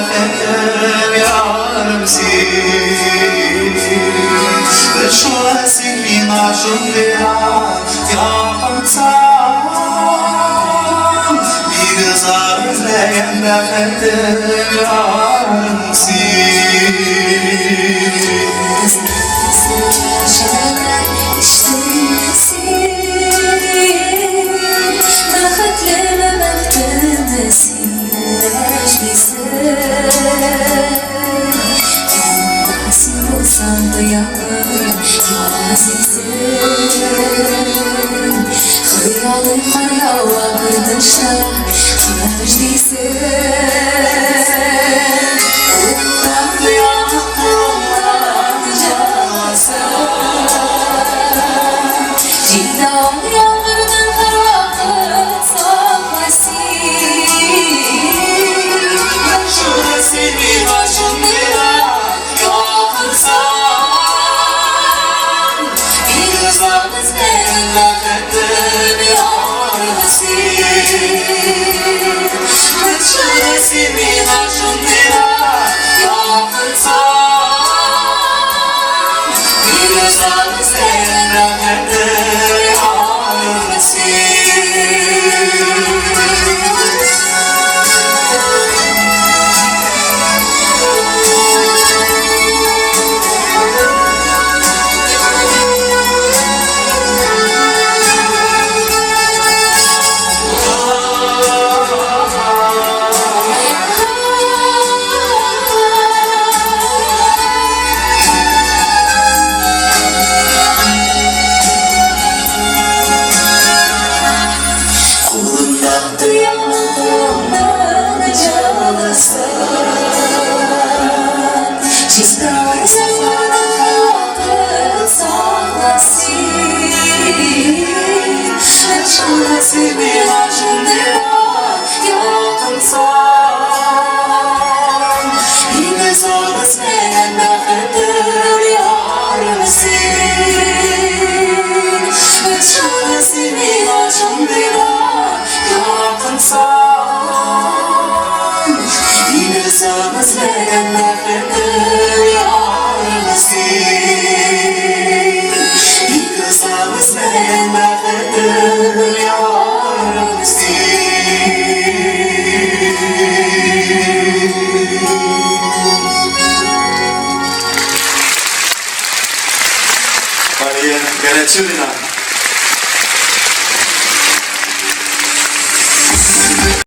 efendim yarımsın Şurası minaşım dira yapınsam Bir zar izleyen efendim yarımsın Hayalim hayava gıdışa Meclisin Utan duyanıklardan calasın Ciddan yağmurdan karvakıt saklasın Şurası bir başım bira yakınsan Bir uzağız benimle efendim Şurası bir başım bira yakınsan Bir uzağız benimle efendim Cidden zamanı saklasın Şurası bir başım dira yakınsan Yine zorlu senin efendim yarımsın Şurası bir başım dira yakınsan Yine zorlu senin efendim yarımsın Bir kızımız benim efendim yarımsın Maria, grazie